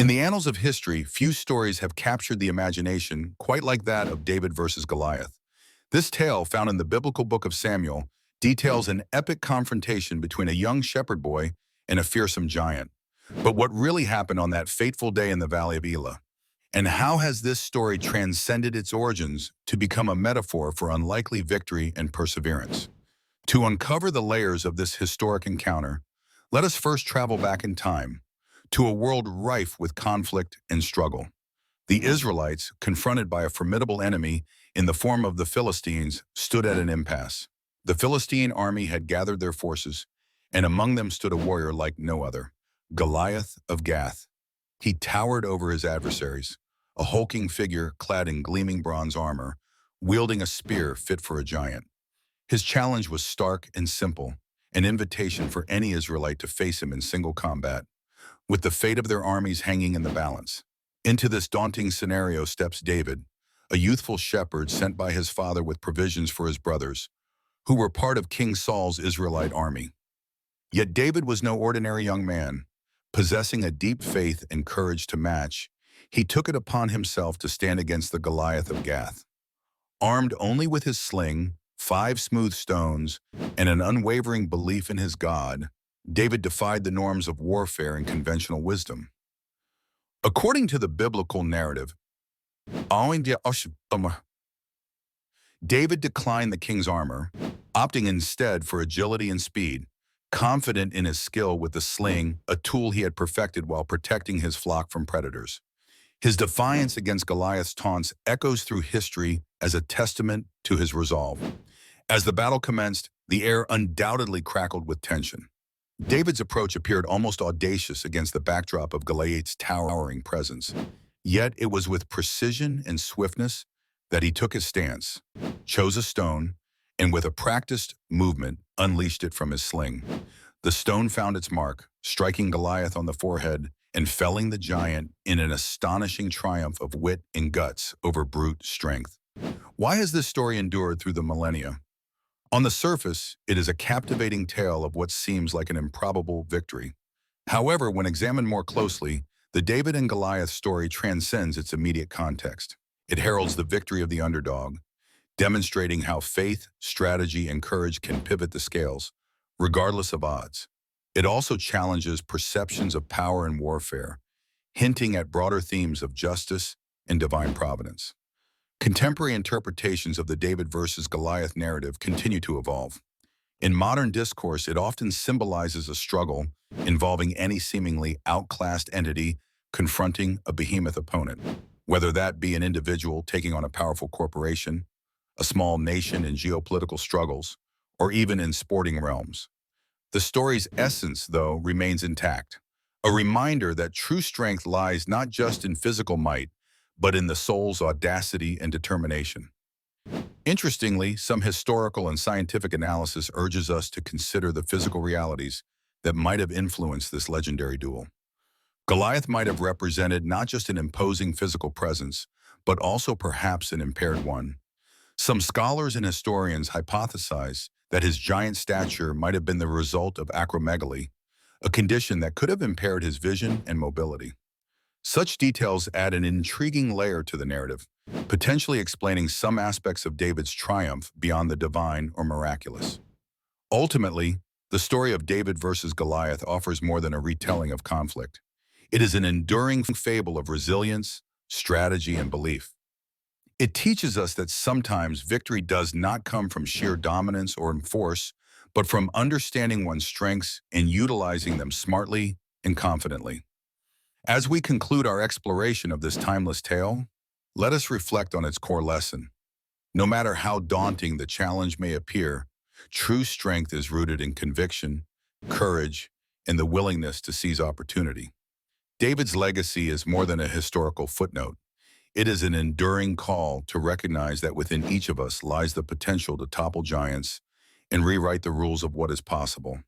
In the annals of history, few stories have captured the imagination quite like that of David versus Goliath. This tale, found in the biblical book of Samuel, details an epic confrontation between a young shepherd boy and a fearsome giant. But what really happened on that fateful day in the valley of Elah? And how has this story transcended its origins to become a metaphor for unlikely victory and perseverance? To uncover the layers of this historic encounter, let us first travel back in time, to a world rife with conflict and struggle. The Israelites, confronted by a formidable enemy in the form of the Philistines, stood at an impasse. The Philistine army had gathered their forces, and among them stood a warrior like no other, Goliath of Gath. He towered over his adversaries, a hulking figure clad in gleaming bronze armor, wielding a spear fit for a giant. His challenge was stark and simple, an invitation for any Israelite to face him in single combat, with the fate of their armies hanging in the balance. Into this daunting scenario steps David, a youthful shepherd sent by his father with provisions for his brothers, who were part of King Saul's Israelite army. Yet David was no ordinary young man. Possessing a deep faith and courage to match, he took it upon himself to stand against the Goliath of Gath. Armed only with his sling, 5 smooth stones, and an unwavering belief in his God, David defied the norms of warfare and conventional wisdom. According to the biblical narrative, David declined the king's armor, opting instead for agility and speed, confident in his skill with the sling, a tool he had perfected while protecting his flock from predators. His defiance against Goliath's taunts echoes through history as a testament to his resolve. As the battle commenced, the air undoubtedly crackled with tension. David's approach appeared almost audacious against the backdrop of Goliath's towering presence. Yet it was with precision and swiftness that he took his stance, chose a stone, and with a practiced movement, unleashed it from his sling. The stone found its mark, striking Goliath on the forehead and felling the giant in an astonishing triumph of wit and guts over brute strength. Why has this story endured through the millennia? On the surface, it is a captivating tale of what seems like an improbable victory. However, when examined more closely, the David and Goliath story transcends its immediate context. It heralds the victory of the underdog, demonstrating how faith, strategy, and courage can pivot the scales, regardless of odds. It also challenges perceptions of power and warfare, hinting at broader themes of justice and divine providence. Contemporary interpretations of the David versus Goliath narrative continue to evolve. In modern discourse, it often symbolizes a struggle involving any seemingly outclassed entity confronting a behemoth opponent, whether that be an individual taking on a powerful corporation, a small nation in geopolitical struggles, or even in sporting realms. The story's essence, though, remains intact, a reminder that true strength lies not just in physical might, but in the soul's audacity and determination. Interestingly, some historical and scientific analysis urges us to consider the physical realities that might have influenced this legendary duel. Goliath might have represented not just an imposing physical presence, but also perhaps an impaired one. Some scholars and historians hypothesize that his giant stature might have been the result of acromegaly, a condition that could have impaired his vision and mobility. Such details add an intriguing layer to the narrative, potentially explaining some aspects of David's triumph beyond the divine or miraculous. Ultimately, the story of David versus Goliath offers more than a retelling of conflict. It is an enduring fable of resilience, strategy, and belief. It teaches us that sometimes victory does not come from sheer dominance or force, but from understanding one's strengths and utilizing them smartly and confidently. As we conclude our exploration of this timeless tale, let us reflect on its core lesson. No matter how daunting the challenge may appear, true strength is rooted in conviction, courage, and the willingness to seize opportunity. David's legacy is more than a historical footnote. It is an enduring call to recognize that within each of us lies the potential to topple giants and rewrite the rules of what is possible.